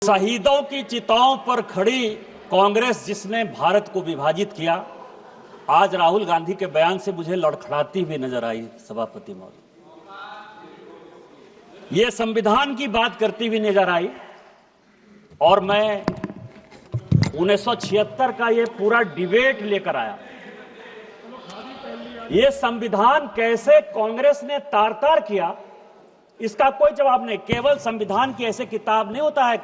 शहीदों की चिताओं पर खड़ी कांग्रेस जिसने भारत को विभाजित किया, आज राहुल गांधी के बयान से मुझे लड़खड़ाती हुई नजर आई। सभापति महोदय, ये संविधान की बात करती हुई नजर आई और मैं 1976 का ये पूरा डिबेट लेकर आया। ये संविधान कैसे कांग्रेस ने तार तार किया, इसका कोई जवाब नहीं। केवल संविधान की ऐसे किताब नहीं होता है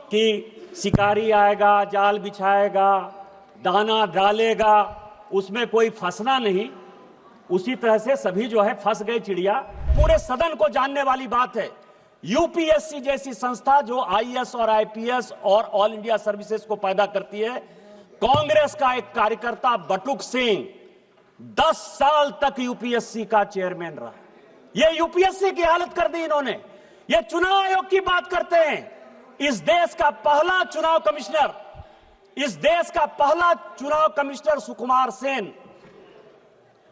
कि शिकारी आएगा, जाल बिछाएगा, दाना डालेगा, उसमें कोई फंसना नहीं। उसी तरह से सभी जो है फंस गए चिड़िया। पूरे सदन को जानने वाली बात है, यूपीएससी जैसी संस्था जो आईएएस और आईपीएस और ऑल इंडिया सर्विसेज को पैदा करती है, कांग्रेस का एक कार्यकर्ता बटुक सिंह 10 साल तक यूपीएससी का चेयरमैन रहा। ये यूपीएससी की हालत कर दी इन्होंने। ये चुनाव आयोग की बात करते हैं। इस देश का पहला चुनाव कमिश्नर सुकुमार सेन,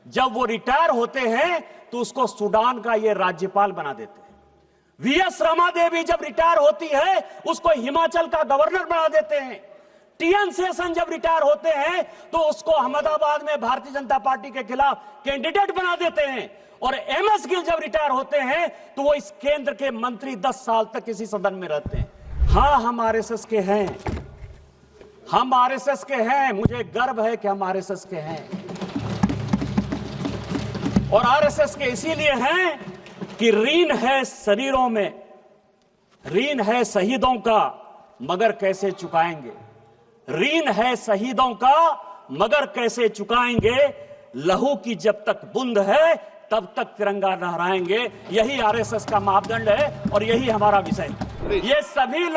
जब वो रिटायर होते हैं तो उसको सूडान का ये राज्यपाल बना देते हैं। वीएस रमा देवी जब रिटायर होती है उसको हिमाचल का गवर्नर बना देते हैं। टीएन शेषन जब रिटायर होते हैं तो उसको अहमदाबाद में भारतीय जनता पार्टी के खिलाफ कैंडिडेट बना देते हैं। और एमएस गिल जब रिटायर होते हैं तो वो इस केंद्र के मंत्री 10 साल तक इसी सदन में रहते हैं। हाँ, हम आरएसएस के हैं, मुझे गर्व है कि हम आरएसएस के हैं। और आरएसएस के इसीलिए हैं कि ऋण है शरीरों में, ऋण है शहीदों का, मगर कैसे चुकाएंगे। ऋण है शहीदों का, मगर कैसे चुकाएंगे। लहू की जब तक बूंद है तब तक तिरंगा लहराएंगे। यही आरएसएस का मापदंड है और यही हमारा विषय है। ये सभी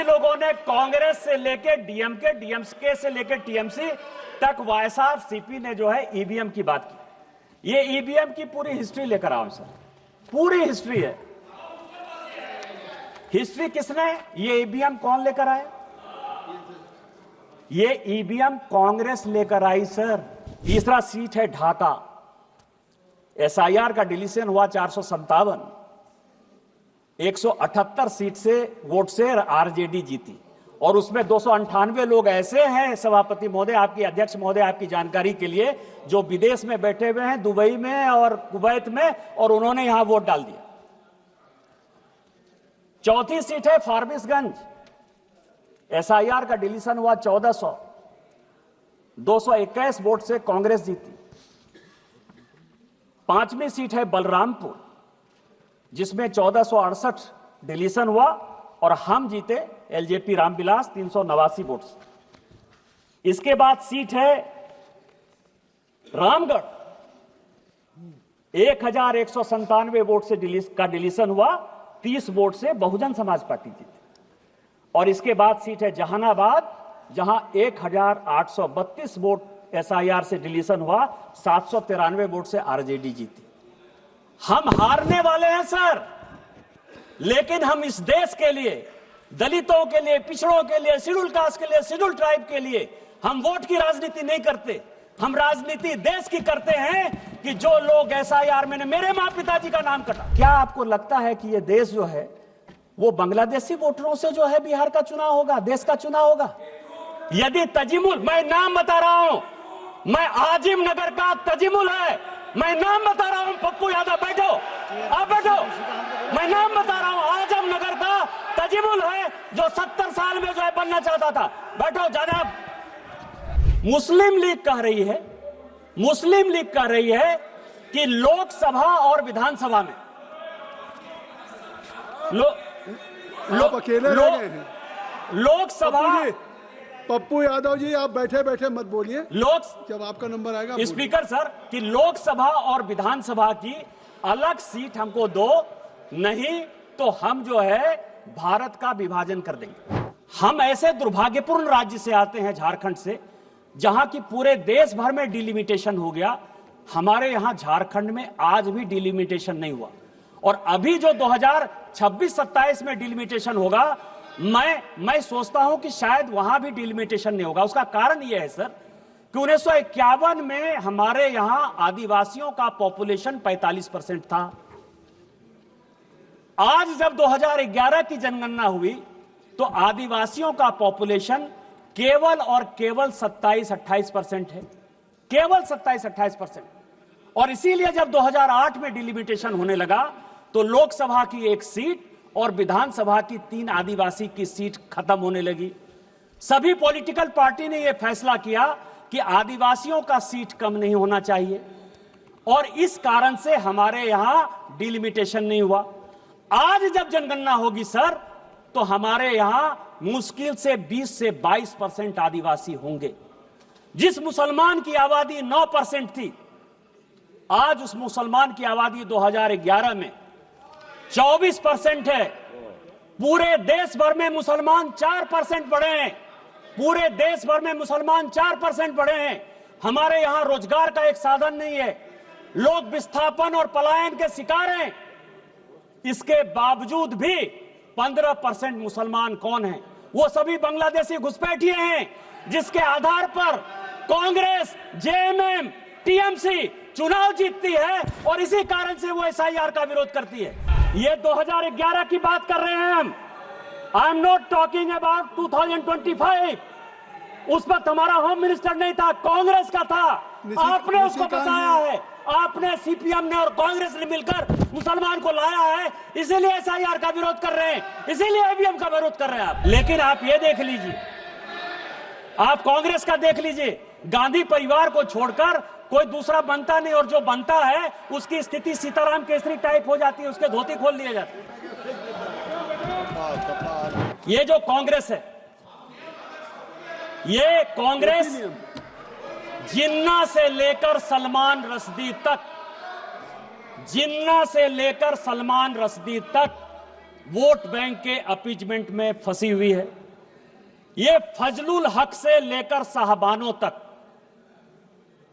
लोगों ने कांग्रेस से लेकर डीएमके, डीएमके से लेकर टीएमसी तक, वाईएसआर, सीपी ने जो है ईवीएम की बात की। ये ईवीएम की पूरी हिस्ट्री लेकर आओ सर, पूरी हिस्ट्री है। हिस्ट्री किसने, ये ईवीएम कौन लेकर आया? ये ईवीएम कांग्रेस लेकर आई सर। तीसरा सीट है ढाका, एसआईआर का डिलीशन हुआ 457, 178 सीट से वोट से आरजेडी जीती। और उसमें 298 लोग ऐसे हैं, सभापति महोदय, आपकी अध्यक्ष महोदय, आपकी जानकारी के लिए, जो विदेश में बैठे हुए हैं, दुबई में और कुवैत में, और उन्होंने यहां वोट डाल दिया। चौथी सीट है फारबिसगंज, एसआईआर का डिलीशन हुआ 1400, 221 वोट से कांग्रेस जीती। पांचवी सीट है बलरामपुर, जिसमें 1468 डिलीशन हुआ और हम जीते, एलजेपी रामविलास, 389 वोट से। इसके बाद सीट है रामगढ़, 1197 वोट से डिलीशन हुआ, 30 वोट से बहुजन समाज पार्टी जीती। और इसके बाद सीट है जहानाबाद, जहां 1832 वोट एसआईआर से डिलीशन हुआ, 793 वोट से आरजेडी जीती। हम हारने वाले हैं सर, लेकिन हम इस देश के लिए, दलितों के लिए, पिछड़ों के लिए, शेड्यूल कास्ट के लिए, शेड्यूल ट्राइब के लिए हम वोट की राजनीति नहीं करते। हम राजनीति देश की करते हैं कि जो लोग एसआईआर में, मेरे मां पिताजी का नाम कटा। क्या आपको लगता है कि यह देश जो है वो बांग्लादेशी वोटरों से जो है बिहार का चुनाव होगा, देश का चुनाव होगा? यदि तजिमुल, मैं नाम बता रहा हूं, मैं आजिम नगर का तजिमुल है, मैं नाम बता रहा हूं, पप्पू यादव बैठो, आप बैठो, मैं नाम बता रहा हूं, आजम नगर का तजिमुल है, जो 70 साल में जो है बनना चाहता था। बैठो जनाब। मुस्लिम लीग कह रही है कि लोकसभा और विधानसभा में लोकसभा, पप्पू यादव जी आप बैठे बैठे मत बोलिए, जब आपका नंबर आएगा स्पीकर सर, कि लोकसभा और विधानसभा की अलग सीट हमको दो, नहीं तो हम जो है भारत का विभाजन कर देंगे। हम ऐसे दुर्भाग्यपूर्ण राज्य से आते हैं, झारखंड से, जहां की पूरे देश भर में डिलिमिटेशन हो गया। हमारे यहां झारखंड में आज भी डिलिमिटेशन नहीं हुआ। और अभी जो 2026-27 में डिलिमिटेशन होगा, मैं सोचता हूं कि शायद वहां भी डिलिमिटेशन नहीं होगा। उसका कारण यह है सर कि 1951 में हमारे यहां आदिवासियों का पॉपुलेशन 45% था। आज जब 2011 की जनगणना हुई तो आदिवासियों का पॉपुलेशन केवल और केवल 27-28% है, केवल 27-28%। और इसीलिए जब 2008 में डिलिमिटेशन होने लगा तो लोकसभा की 1 सीट और विधानसभा की 3 आदिवासी की सीट खत्म होने लगी। सभी पॉलिटिकल पार्टी ने यह फैसला किया कि आदिवासियों का सीट कम नहीं होना चाहिए और इस कारण से हमारे यहां डिलिमिटेशन नहीं हुआ। आज जब जनगणना होगी सर तो हमारे यहां मुश्किल से 20 से 22% आदिवासी होंगे। जिस मुसलमान की आबादी 9% थी, आज उस मुसलमान की आबादी 2011 में 24% है। पूरे देश भर में मुसलमान 4% बढ़े हैं, पूरे देश भर में मुसलमान 4% बढ़े हैं। हमारे यहां रोजगार का एक साधन नहीं है, लोग विस्थापन और पलायन के शिकार हैं। इसके बावजूद भी 15% मुसलमान कौन हैं? वो सभी बांग्लादेशी घुसपैठिए हैं, जिसके आधार पर कांग्रेस, जेएमएम, टीएमसी चुनाव जीतती है और इसी कारण से वो एसआईआर का विरोध करती है। ये 2011 की बात कर रहे हैं हम। I am not talking about 2025। उस वक्त हमारा होम मिनिस्टर नहीं था, कांग्रेस का था। आपने उसको बचाया है, आपने, सीपीएम ने और कांग्रेस ने मिलकर मुसलमान को लाया है, इसीलिए एसआईआर का विरोध कर रहे हैं, इसीलिए ईवीएम का विरोध कर रहे हैं आप। लेकिन आप ये देख लीजिए, आप कांग्रेस का देख लीजिए, गांधी परिवार को छोड़कर कोई दूसरा बनता नहीं और जो बनता है उसकी स्थिति सीताराम केसरी टाइप हो जाती है, उसके धोती खोल दिए जाते हैं। ये जो कांग्रेस है, ये कांग्रेस जिन्ना से लेकर सलमान रश्दी तक, जिन्ना से लेकर सलमान रश्दी तक वोट बैंक के अपीजमेंट में फंसी हुई है। ये फजलुल हक से लेकर साहबानों तक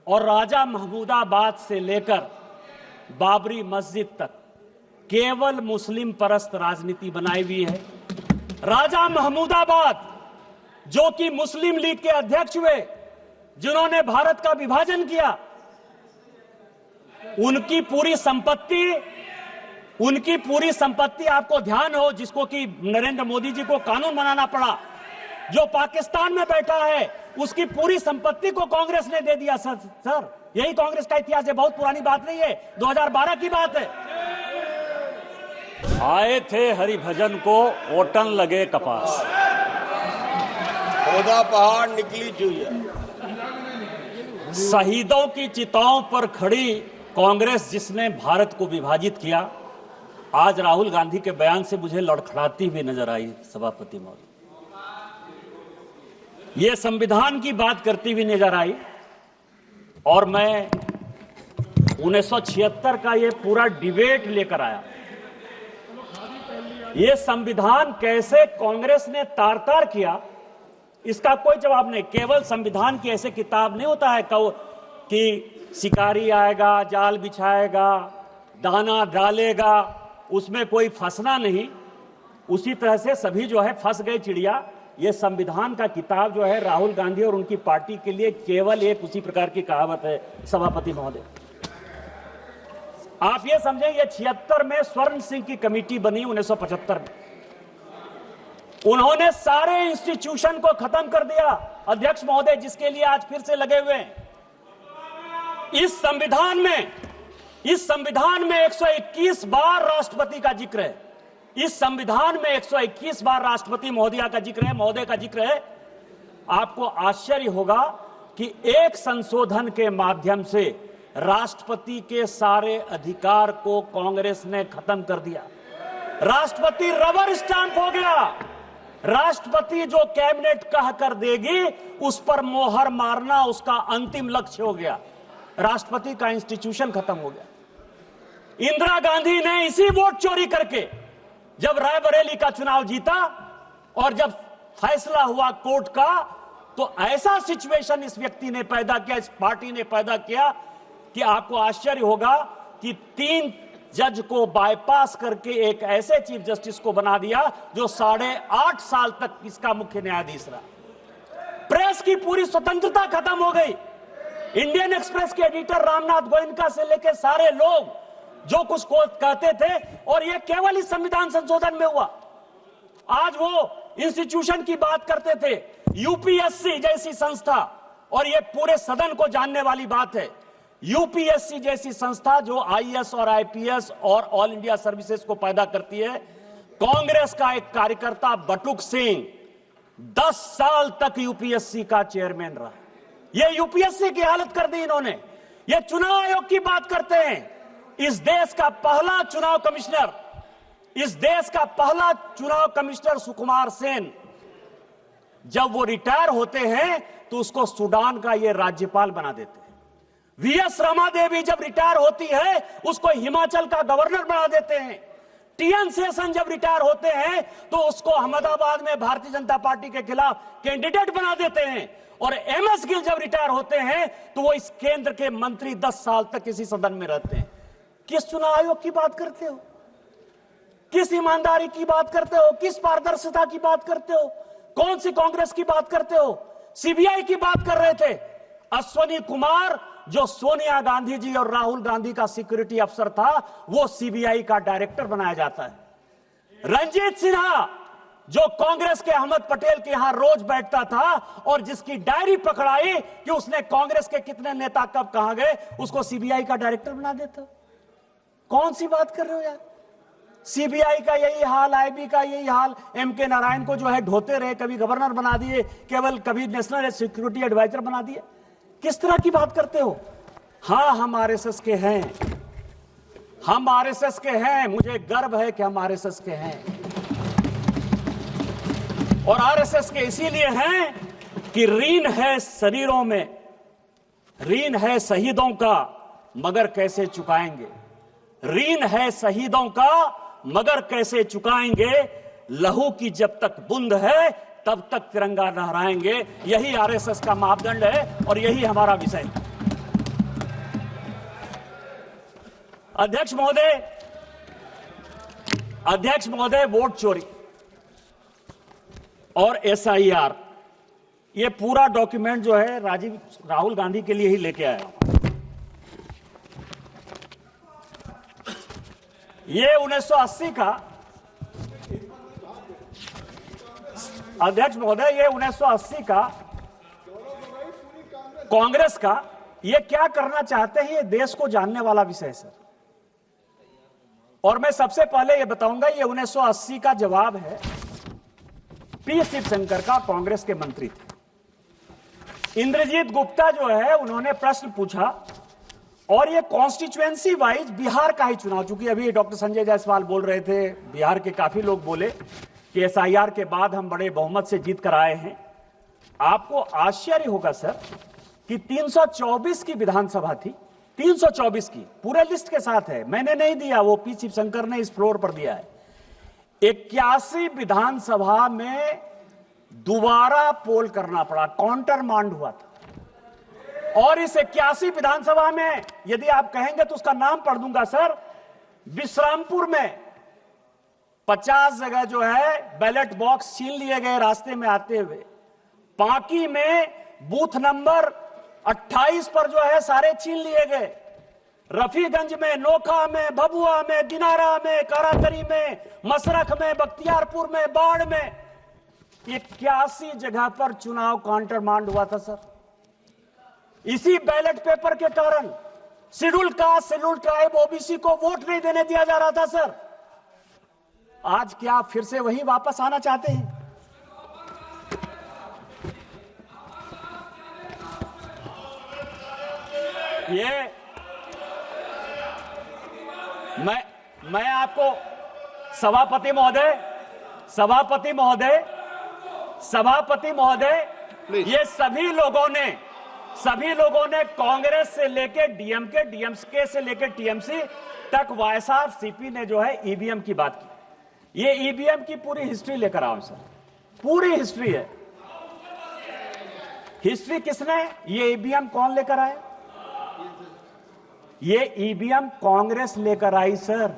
और राजा महमूदाबाद से लेकर बाबरी मस्जिद तक केवल मुस्लिम परस्त राजनीति बनाई हुई है। राजा महमूदाबाद जो कि मुस्लिम लीग के अध्यक्ष हुए, जिन्होंने भारत का विभाजन किया, उनकी पूरी संपत्ति आपको ध्यान हो, जिसको कि नरेंद्र मोदी जी को कानून बनाना पड़ा, जो पाकिस्तान में बैठा है, उसकी पूरी संपत्ति को कांग्रेस ने दे दिया। सर यही कांग्रेस का इतिहास है, बहुत पुरानी बात नहीं है, 2012 की बात है। आए थे हरिभजन को ओटन लगे कपास, पौधा पहाड़ निकली चुईया। शहीदों की चिताओं पर खड़ी कांग्रेस जिसने भारत को विभाजित किया, आज राहुल गांधी के बयान से मुझे लड़खड़ाती हुई नजर आई सभापति महोदय। ये संविधान की बात करती हुई नजर आई और मैं 1976 का ये पूरा डिबेट लेकर आया। ये संविधान कैसे कांग्रेस ने तार-तार किया, इसका कोई जवाब नहीं। केवल संविधान की ऐसे किताब नहीं होता है कि शिकारी आएगा, जाल बिछाएगा, दाना डालेगा, उसमें कोई फंसना नहीं। उसी तरह से सभी जो है फंस गए चिड़िया। ये संविधान का किताब जो है राहुल गांधी और उनकी पार्टी के लिए केवल एक उसी प्रकार की कहावत है सभापति महोदय। आप ये समझें, ये 76 में स्वर्ण सिंह की कमेटी बनी 1975 में, उन्होंने सारे इंस्टीट्यूशन को खत्म कर दिया अध्यक्ष महोदय, जिसके लिए आज फिर से लगे हुए हैं। इस संविधान में 121 बार राष्ट्रपति का जिक्र है। इस संविधान में 121 बार राष्ट्रपति महोदया का जिक्र है, महोदय का जिक्र है। आपको आश्चर्य होगा कि एक संशोधन के माध्यम से राष्ट्रपति के सारे अधिकार को कांग्रेस ने खत्म कर दिया। राष्ट्रपति रबर स्टैंप हो गया। राष्ट्रपति जो कैबिनेट कह कर देगी उस पर मोहर मारना उसका अंतिम लक्ष्य हो गया। राष्ट्रपति का इंस्टीट्यूशन खत्म हो गया। इंदिरा गांधी ने इसी वोट चोरी करके जब रायबरेली का चुनाव जीता और जब फैसला हुआ कोर्ट का, तो ऐसा सिचुएशन इस व्यक्ति ने पैदा किया, इस पार्टी ने पैदा किया कि आपको आश्चर्य होगा कि 3 जज को बाईपास करके एक ऐसे चीफ जस्टिस को बना दिया जो 8.5 साल तक इसका मुख्य न्यायाधीश रहा। प्रेस की पूरी स्वतंत्रता खत्म हो गई। इंडियन एक्सप्रेस के एडिटर रामनाथ गोयनका से लेकर सारे लोग जो कुछ को कहते थे, और ये केवल इस संविधान संशोधन में हुआ। आज वो इंस्टीट्यूशन की बात करते थे, यूपीएससी जैसी संस्था, और ये पूरे सदन को जानने वाली बात है, यूपीएससी जैसी संस्था जो आईएएस और आईपीएस और ऑल इंडिया सर्विसेज को पैदा करती है। कांग्रेस का एक कार्यकर्ता बटुक सिंह 10 साल तक यूपीएससी का चेयरमैन रहा। ये यूपीएससी की हालत कर दी इन्होंने। ये चुनाव आयोग की बात करते हैं। इस देश का पहला चुनाव कमिश्नर, इस देश का पहला चुनाव कमिश्नर सुकुमार सेन, जब वो रिटायर होते हैं तो उसको सूडान का ये राज्यपाल बना देते हैं। वीएस रमा देवी जब रिटायर होती है उसको हिमाचल का गवर्नर बना देते हैं। टीएन शेषन जब रिटायर होते हैं तो उसको अहमदाबाद में भारतीय जनता पार्टी के खिलाफ कैंडिडेट बना देते हैं। और एमएस गिल जब रिटायर होते हैं तो वो इस केंद्र के मंत्री 10 साल तक इसी सदन में रहते हैं। किस चुनाव आयोग की बात करते हो? किस ईमानदारी की बात करते हो? किस पारदर्शिता की बात करते हो? कौन सी कांग्रेस की बात करते हो? सीबीआई की बात कर रहे थे। अश्वनी कुमार जो सोनिया गांधी जी और राहुल गांधी का सिक्योरिटी अफसर था, वो सीबीआई का डायरेक्टर बनाया जाता है। रंजीत सिन्हा जो कांग्रेस के अहमद पटेल के यहां रोज बैठता था और जिसकी डायरी पकड़ाई कि उसने कांग्रेस के कितने नेता कब कहां गए, उसको सीबीआई का डायरेक्टर बना देता। कौन सी बात कर रहे हो यार? सीबीआई का यही हाल, आईबी का यही हाल। एमके नारायण को जो है ढोते रहे, कभी गवर्नर बना दिए, केवल कभी नेशनल सिक्योरिटी एडवाइजर बना दिए। किस तरह की बात करते हो? हां, हम आरएसएस के हैं, हम आरएसएस के हैं। मुझे गर्व है कि हम आरएसएस के हैं, और आरएसएस के इसीलिए हैं कि ऋण है शरीरों में, ऋण है शहीदों का, मगर कैसे चुकाएंगे? ऋण है शहीदों का मगर कैसे चुकाएंगे? लहू की जब तक बूंद है तब तक तिरंगा लहराएंगे। यही आरएसएस का मापदंड है और यही हमारा विषय है। अध्यक्ष महोदय, वोट चोरी और एसआईआर, ये पूरा डॉक्यूमेंट जो है राहुल गांधी के लिए ही लेके आया। ये 1980 का, अध्यक्ष महोदय, ये 1980 का कांग्रेस का, ये क्या करना चाहते हैं ये देश को जानने वाला विषय है सर। और मैं सबसे पहले ये बताऊंगा, ये 1980 का जवाब है पी शिवशंकर का, कांग्रेस के मंत्री थे। इंद्रजीत गुप्ता जो है उन्होंने प्रश्न पूछा और ये कॉन्स्टिट्यूएंसी वाइज बिहार का ही चुनाव, चूंकि अभी डॉक्टर संजय जायसवाल बोल रहे थे, बिहार के काफी लोग बोले कि एसआईआर के बाद हम बड़े बहुमत से जीत कर आए हैं। आपको आश्चर्य होगा सर कि 324 की विधानसभा थी, 324 की, पूरे लिस्ट के साथ है, मैंने नहीं दिया, वो पी शिवशंकर ने इस फ्लोर पर दिया है। 81 विधानसभा में दोबारा पोल करना पड़ा, काउंटर मांड हुआ था। और इस 81 विधानसभा में यदि आप कहेंगे तो उसका नाम पढ़ दूंगा सर। विश्रामपुर में 50 जगह जो है बैलेट बॉक्स छीन लिए गए रास्ते में आते हुए। पांकी में बूथ नंबर 28 पर जो है सारे छीन लिए गए। रफीगंज में, नोखा में, भभुआ में, दिनारा में, काराकरी में, मसरख में, बख्तियारपुर में, बाढ़ में, 81 जगह पर चुनाव काउंटर मांड हुआ था सर। इसी बैलेट पेपर के कारण schedule caste, schedule tribe, OBC को वोट नहीं देने दिया जा रहा था सर। आज क्या आप फिर से वही वापस आना चाहते हैं? ये मैं आपको सभापति महोदय, ये सभी लोगों ने कांग्रेस से लेकर डीएमके से लेकर टीएमसी तक वाईएसआरसीपी ने जो है ईवीएम की बात की। ये ईवीएम की पूरी हिस्ट्री लेकर आओ सर, पूरी हिस्ट्री है। हिस्ट्री किसने, ये ईवीएम कौन लेकर आया? ये ईवीएम कांग्रेस लेकर आई सर।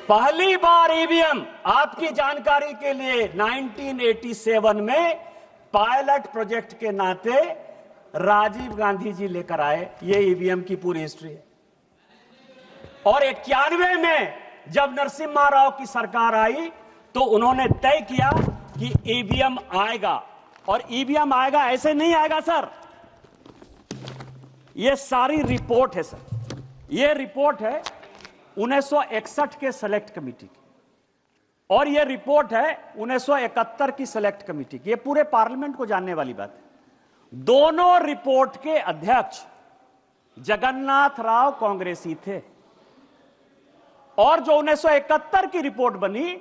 पहली बार ईवीएम, आपकी जानकारी के लिए, 1987 में पायलट प्रोजेक्ट के नाते राजीव गांधी जी लेकर आए। ये ईवीएम की पूरी हिस्ट्री है। और 91 में जब नरसिम्हा राव की सरकार आई तो उन्होंने तय किया कि ईवीएम आएगा, और ईवीएम आएगा ऐसे नहीं आएगा सर, ये सारी रिपोर्ट है सर, ये रिपोर्ट है 1961 के सेलेक्ट कमेटी की, और ये रिपोर्ट है 1971 की सेलेक्ट कमेटी की। ये पूरे पार्लियामेंट को जानने वाली बात है। दोनों रिपोर्ट के अध्यक्ष जगन्नाथ राव कांग्रेसी थे, और जो 1971 की रिपोर्ट बनी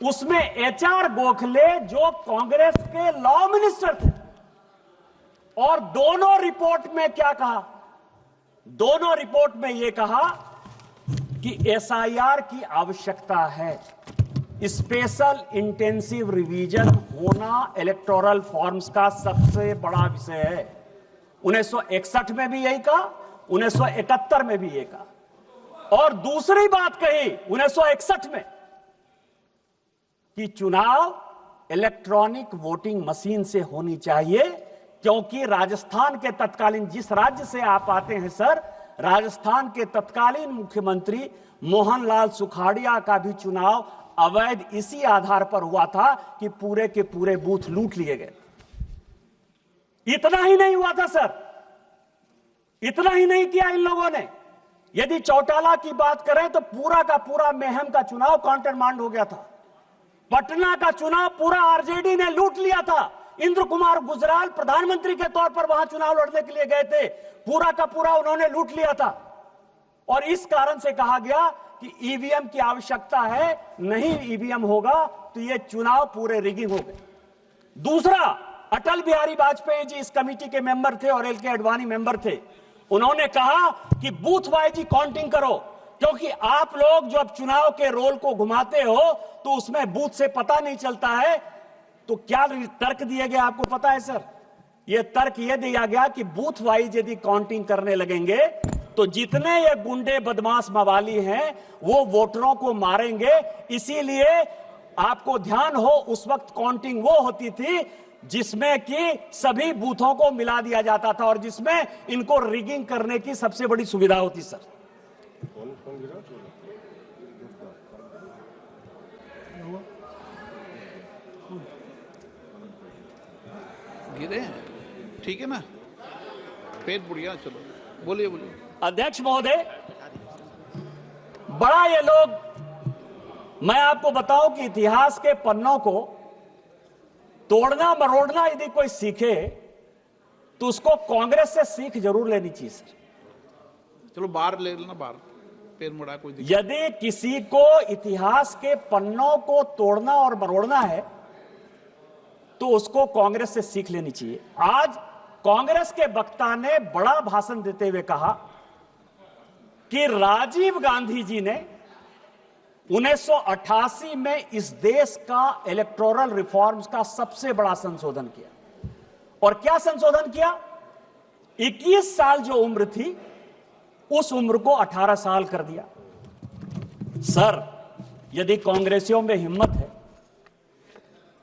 उसमें एचआर गोखले जो कांग्रेस के लॉ मिनिस्टर थे, और दोनों रिपोर्ट में क्या कहा, दोनों रिपोर्ट में यह कहा कि एसआईआर की आवश्यकता है, स्पेशल इंटेंसिव रिवीजन होना इलेक्टोरल फॉर्म्स का सबसे बड़ा विषय है। 1961 में भी यही कहा, 1971 में भी यही कहा, और दूसरी बात कही 1961 में कि चुनाव इलेक्ट्रॉनिक वोटिंग मशीन से होनी चाहिए, क्योंकि राजस्थान के तत्कालीन, जिस राज्य से आप आते हैं सर, राजस्थान के तत्कालीन मुख्यमंत्री मोहनलाल सुखाड़िया का भी चुनाव अवैध इसी आधार पर हुआ था कि पूरे के पूरे बूथ लूट लिए गए। इतना ही नहीं हुआ था सर, इतना ही नहीं किया इन लोगों ने। यदि चौटाला की बात करें तो पूरा का पूरा मेहम का चुनाव काउंटरमांड हो गया था। पटना का चुनाव पूरा आरजेडी ने लूट लिया था। इंद्र कुमार गुजराल प्रधानमंत्री के तौर पर वहां चुनाव लड़ने के लिए गए थे, पूरा का पूरा उन्होंने लूट लिया था, और इस कारण से कहा गया कि ईवीएम की आवश्यकता है, नहीं ईवीएम होगा तो ये चुनाव पूरे रिगिंग हो गए। दूसरा, अटल बिहारी वाजपेयी जी इस कमेटी के मेंबर थे और एल.के. आडवाणी मेंबर थे। उन्होंने कहा कि बूथ वाइज ही काउंटिंग करो, क्योंकि आप लोग जब चुनाव के रोल को घुमाते हो तो उसमें बूथ से पता नहीं चलता है। तो क्या तर्क दिए गए आपको पता है सर? यह तर्क यह दिया गया कि बूथ वाइज यदि काउंटिंग करने लगेंगे तो जितने ये गुंडे बदमाश मवाली हैं वो वोटरों को मारेंगे। इसीलिए आपको ध्यान हो, उस वक्त काउंटिंग वो होती थी जिसमें कि सभी बूथों को मिला दिया जाता था और जिसमें इनको रिगिंग करने की सबसे बड़ी सुविधा होती सर। गिरे हैं, ठीक है ना, पेट बुढ़िया। चलो बोलिए बोलिए। अध्यक्ष महोदय, बड़ा ये लोग, मैं आपको बताऊं कि इतिहास के पन्नों को तोड़ना मरोड़ना यदि कोई सीखे तो उसको कांग्रेस से सीख जरूर लेनी चाहिए सर। चलो बाहर ले लेना, बाहर पैर मुड़ा, कोई दिक्कत। यदि किसी को इतिहास के पन्नों को तोड़ना और मरोड़ना है तो उसको कांग्रेस से सीख लेनी चाहिए। आज कांग्रेस के वक्ता ने बड़ा भाषण देते हुए कहा कि राजीव गांधी जी ने 1988 में इस देश का इलेक्टोरल रिफॉर्म्स का सबसे बड़ा संशोधन किया। और क्या संशोधन किया? 21 साल जो उम्र थी उस उम्र को 18 साल कर दिया। सर, यदि कांग्रेसियों में हिम्मत है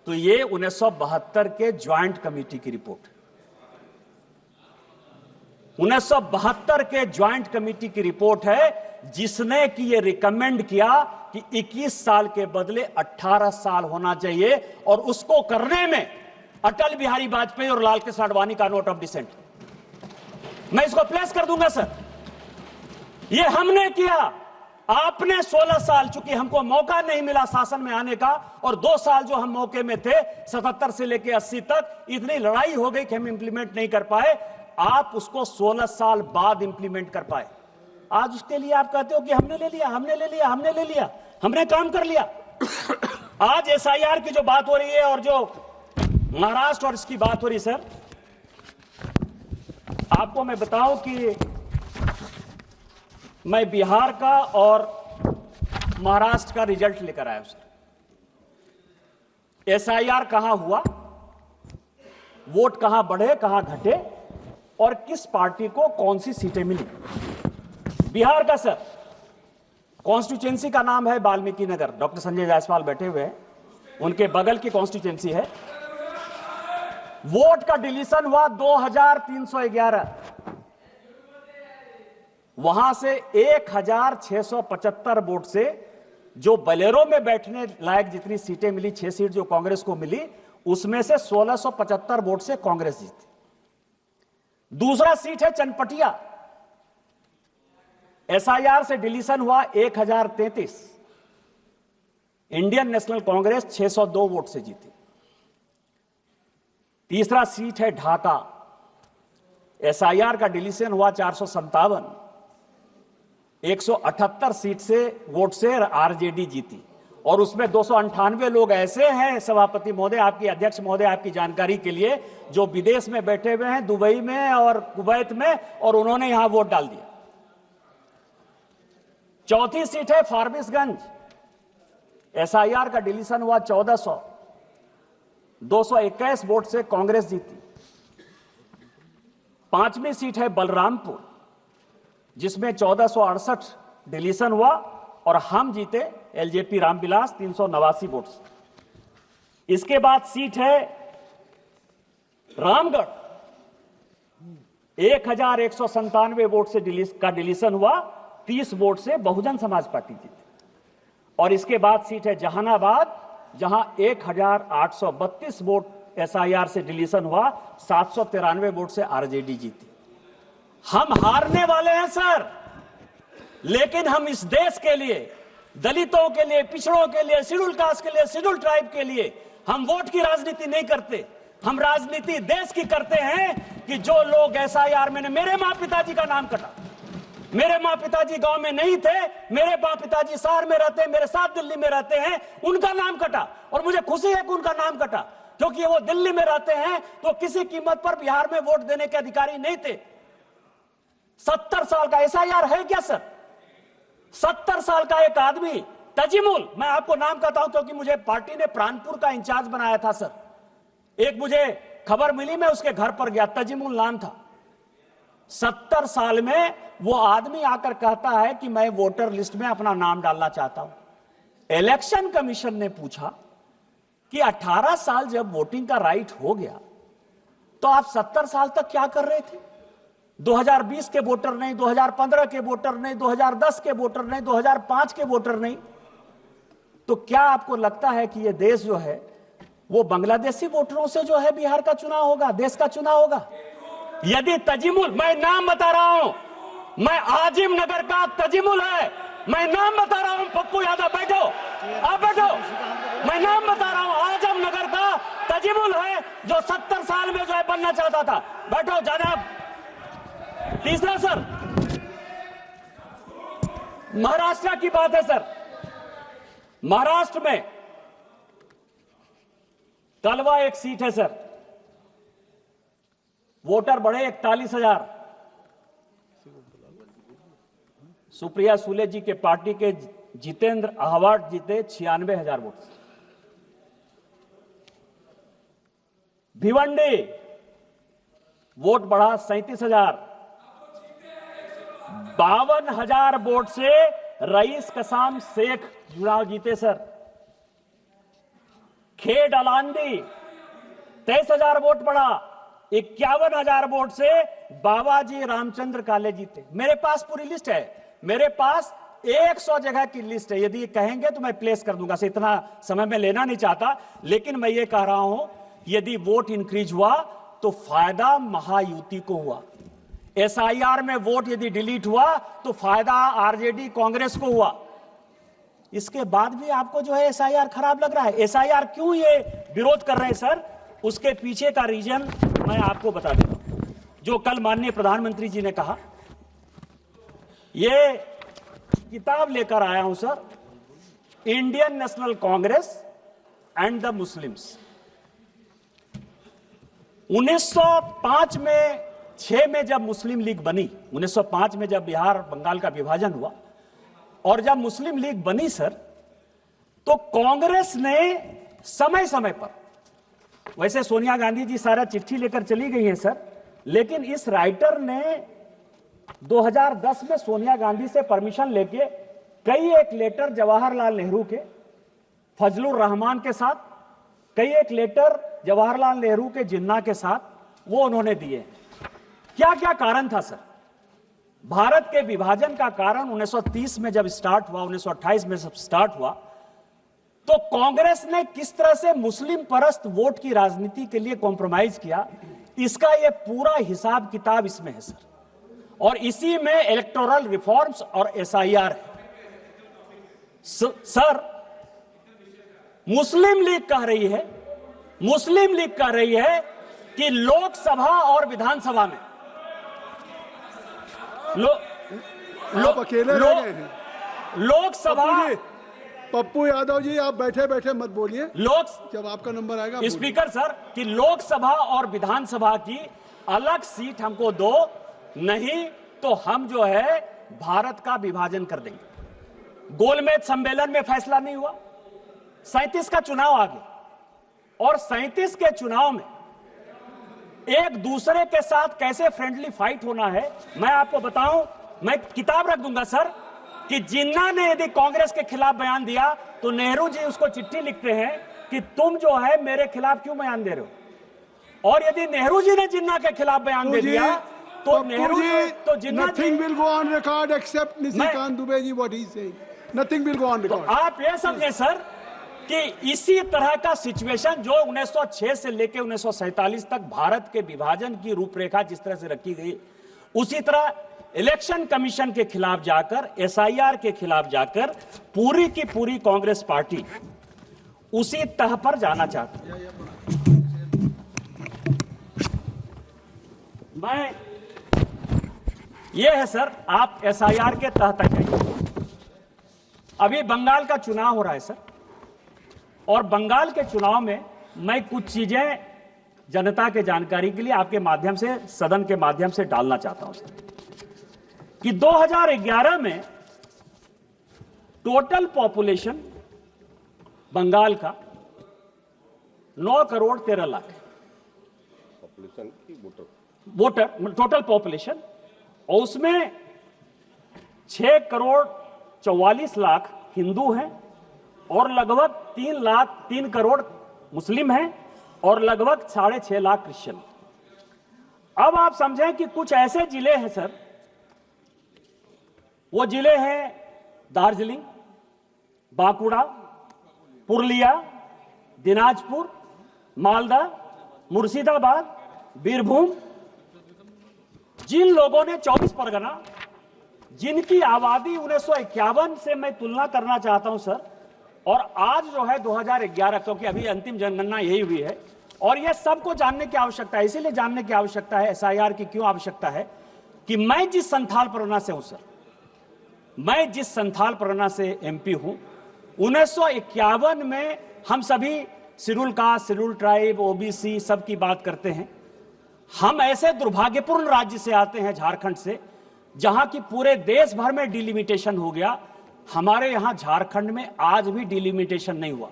तो ये 1972 के ज्वाइंट कमेटी की रिपोर्ट है। 1972 के ज्वाइंट कमेटी की रिपोर्ट है जिसने कि ये रिकमेंड किया कि 21 साल के बदले 18 साल होना चाहिए, और उसको करने में अटल बिहारी वाजपेयी और लाल कृष्ण आडवाणी का नोट ऑफ डिसेंट। मैं इसको प्लेस कर दूंगा सर। ये हमने किया, आपने 16 साल, चूंकि हमको मौका नहीं मिला शासन में आने का, और 2 साल जो हम मौके में थे 77 से लेकर 80 तक, इतनी लड़ाई हो गई कि हम इंप्लीमेंट नहीं कर पाए। आप उसको 16 साल बाद इंप्लीमेंट कर पाए। आज उसके लिए आप कहते हो कि हमने ले लिया, हमने ले लिया, हमने ले लिया, हमने काम कर लिया। आज एसआईआर की जो बात हो रही है और जो महाराष्ट्र और इसकी बात हो रही है सर, आपको मैं बताऊं कि मैं बिहार का और महाराष्ट्र का रिजल्ट लेकर आया हूं सर। एसआईआर कहां हुआ, वोट कहां बढ़े, कहां घटे, और किस पार्टी को कौन सी सीटें मिली। बिहार का सर, कॉन्स्टिट्यूएंसी का नाम है वाल्मीकि नगर, डॉक्टर संजय जायसवाल बैठे हुए हैं, उनके बगल की कॉन्स्टिट्यूएंसी है। वोट का डिलीशन हुआ 2311। वहां से 1675 वोट से जो बलेरो में बैठने लायक जितनी सीटें मिली, 6 सीट जो कांग्रेस को मिली, उसमें से 1675 वोट से कांग्रेस जीती। दूसरा सीट है चनपटिया, एसआईआर से डिलीशन हुआ 1033, इंडियन नेशनल कांग्रेस 602 वोट से जीती। तीसरा सीट है ढाका, एसआईआर का डिलीशन हुआ 457, 178 सीट से वोट से आरजेडी जीती। और उसमें 298 लोग ऐसे हैं, सभापति महोदय, आपकी अध्यक्ष महोदय, आपकी जानकारी के लिए, जो विदेश में बैठे हुए हैं, दुबई में और कुवैत में, और उन्होंने यहां वोट डाल दिया। चौथी सीट है फारबिसगंज, एसआईआर का डिलीशन हुआ 1400, 221 वोट से कांग्रेस जीती। पांचवी सीट है बलरामपुर, जिसमें 1468 डिलीशन हुआ और हम जीते, एलजेपी रामविलास 389 वोट से। इसके बाद सीट है रामगढ़, 1197 वोट से डिलीशन हुआ, 30 वोट से बहुजन समाज पार्टी जीती। और इसके बाद सीट है जहानाबाद, जहां 1832 वोट एसआईआर से डिलीशन हुआ, 793 वोट से आरजेडी जीती। हम हारने वाले हैं सर, लेकिन हम इस देश के लिए, दलितों के लिए, पिछड़ों के लिए, शेड्यूल कास्ट के लिए, शेड्यूल ट्राइब के लिए हम वोट की राजनीति नहीं करते। हम राजनीति देश की करते हैं कि जो लोग एसआईआर में, मेरे मां पिताजी का नाम कटा, मेरे मां पिताजी गांव में नहीं थे, मेरे मां पिताजी शहर में रहते हैं, मेरे साथ दिल्ली में रहते हैं, उनका नाम कटा। और मुझे खुशी है कि उनका नाम कटा, क्योंकि वो दिल्ली में रहते हैं तो किसी कीमत पर बिहार में वोट देने के अधिकारी नहीं थे। 70 साल का एसआईआर है क्या सर? 70 साल का एक आदमी तजिमुल, मैं आपको नाम कहता हूं क्योंकि मुझे पार्टी ने प्राणपुर का इंचार्ज बनाया था सर। एक मुझे खबर मिली, मैं उसके घर पर गया, तजिमुल नाम था। 70 साल में वो आदमी आकर कहता है कि मैं वोटर लिस्ट में अपना नाम डालना चाहता हूं। इलेक्शन कमीशन ने पूछा कि 18 साल जब वोटिंग का राइट हो गया तो आप 70 साल तक क्या कर रहे थे? 2020 के वोटर नहीं, 2015 के वोटर नहीं, 2010 के वोटर नहीं, 2005 के वोटर नहीं। तो क्या आपको लगता है कि यह देश जो है वो बांग्लादेशी वोटरों से जो है बिहार का चुनाव होगा, देश का चुनाव होगा? यदि तजिमुल, मैं नाम बता रहा हूं, मैं आजिम नगर का तजिमुल है, मैं नाम बता रहा हूं, पप्पू यादव बैठो, आप बैठो, मैं नाम बता रहा हूं, आजम नगर का तजिमुल है जो 70 साल में जो है बनना चाहता था। बैठो जनाब। तीसरा सर, महाराष्ट्र की बात है सर। महाराष्ट्र में कलवा एक सीट है सर, वोटर बढ़े 41,000। सुप्रिया सुले जी के पार्टी के जितेंद्र आहवाट जीते 96,000 वोट से। भिवंडी वोट बढ़ा 37,000। 52,000 वोट से रईस कसाम शेख चुनाव जीते सर। खेड अलांदी 23,000 वोट बढ़ा, 51,000 वोट से बाबाजी रामचंद्र काले जीते। मेरे पास पूरी लिस्ट है, मेरे पास 100 जगह की लिस्ट है। यदि कहेंगे तो मैं प्लेस कर दूंगा, इतना समय में लेना नहीं चाहता, लेकिन मैं ये कह रहा हूं, यदि वोट इंक्रीज हुआ तो फायदा महायुति को हुआ। एसआईआर में वोट यदि डिलीट हुआ तो फायदा आरजेडी कांग्रेस को हुआ। इसके बाद भी आपको जो है एसआईआर खराब लग रहा है। एसआईआर क्यों ये विरोध कर रहे हैं सर? उसके पीछे का रीजन मैं आपको बता देता हूं। जो कल माननीय प्रधानमंत्री जी ने कहा, ये किताब लेकर आया हूं sir, Indian national Congress and the Muslims. 1905 में 6 में जब मुस्लिम लीग बनी, 1905 में जब बिहार बंगाल का विभाजन हुआ और जब मुस्लिम लीग बनी सर, तो कांग्रेस ने समय समय पर, वैसे सोनिया गांधी जी सारा चिट्ठी लेकर चली गई हैं सर, लेकिन इस राइटर ने 2010 में सोनिया गांधी से परमिशन लेके कई एक लेटर जवाहरलाल नेहरू के, फजलुर रहमान के साथ, कई एक लेटर जवाहरलाल नेहरू के जिन्ना के साथ वो उन्होंने दिए। क्या क्या कारण था सर? भारत के विभाजन का कारण 1930 में जब स्टार्ट हुआ, 1928 में जब स्टार्ट हुआ, तो कांग्रेस ने किस तरह से मुस्लिम परस्त वोट की राजनीति के लिए कॉम्प्रोमाइज किया, इसका यह पूरा हिसाब किताब इसमें है सर। और इसी में इलेक्टोरल रिफॉर्म्स और एसआईआर है। सर, मुस्लिम लीग कह रही है कि लोकसभा और विधानसभा में आप अकेले रह गए हैं। लोकसभा, पप्पू यादव जी आप बैठे बैठे मत बोलिए, जब आपका नंबर आएगा स्पीकर सर, कि लोकसभा और विधानसभा की अलग सीट हमको दो, नहीं तो हम जो है भारत का विभाजन कर देंगे। गोलमेज सम्मेलन में फैसला नहीं हुआ, 37 का चुनाव आ गया, और 37 के चुनाव में एक दूसरे के साथ कैसे फ्रेंडली फाइट होना है, मैं आपको बताऊं, मैं किताब रख दूंगा सर, कि जिन्ना ने यदि कांग्रेस के खिलाफ बयान दिया तो नेहरू जी उसको चिट्ठी लिखते हैं कि तुम जो है मेरे खिलाफ क्यों बयान दे रहे हो, और यदि नेहरू जी ने जिन्ना के खिलाफ बयान दे दिया तो नेहरू जी तो Jinnah nothing will go on record except Nishikant Dubey ji what he is saying, nothing will go on record. आप ये समझे सर कि इसी तरह का सिचुएशन जो 1906 से लेकर 1947 तक भारत के विभाजन की रूपरेखा जिस तरह से रखी गई, उसी तरह इलेक्शन कमीशन के खिलाफ जाकर, एसआईआर के खिलाफ जाकर पूरी की पूरी कांग्रेस पार्टी उसी तह पर जाना चाहती है। मैं ये है सर, आप एसआईआर के तह तक जाइए। अभी बंगाल का चुनाव हो रहा है सर, और बंगाल के चुनाव में मैं कुछ चीजें जनता के जानकारी के लिए आपके माध्यम से, सदन के माध्यम से डालना चाहता हूं सर, कि 2011 में टोटल पॉपुलेशन बंगाल का 9 करोड़ 13 लाख पॉपुलेशन की वोटर टोटल पॉपुलेशन, और उसमें 6 करोड़ 44 लाख हिंदू हैं, और लगभग 3 करोड़ मुस्लिम हैं, और लगभग 6.5 लाख क्रिश्चियन। अब आप समझें कि कुछ ऐसे जिले हैं सर, वो जिले हैं दार्जिलिंग, बांकुड़ा, पुरुलिया, दिनाजपुर, मालदा, मुर्शिदाबाद, बीरभूम, जिन लोगों ने 24 परगना, जिनकी आबादी 1951 से मैं तुलना करना चाहता हूं सर, और आज जो है 2011, क्योंकि अभी अंतिम जनगणना यही हुई है, और यह सबको जानने की आवश्यकता है। इसीलिए जानने की आवश्यकता है एसआईआर की, क्यों आवश्यकता है, कि मैं जिस संथाल परगना से हूं सर, मैं जिस संथाल परगना से एमपी हूं, 1951 में हम सभी schedule caste, schedule tribe, OBC सब की बात करते हैं। हम ऐसे दुर्भाग्यपूर्ण राज्य से आते हैं, झारखंड से, जहां की पूरे देश भर में डिलिमिटेशन हो गया, हमारे यहां झारखंड में आज भी डिलिमिटेशन नहीं हुआ।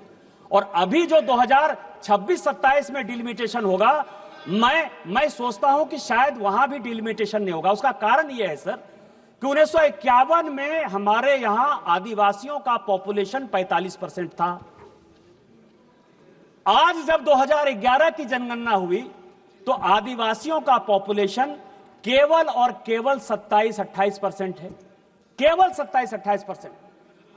और अभी जो 2026-27 में डिलिमिटेशन होगा, मैं सोचता हूं कि शायद वहां भी डिलिमिटेशन नहीं होगा। उसका कारण यह है सर कि 1951 में हमारे यहां आदिवासियों का पॉपुलेशन 45% था। आज जब 2011 की जनगणना हुई तो आदिवासियों का पॉपुलेशन केवल और केवल 27-28% है, केवल 27-28%।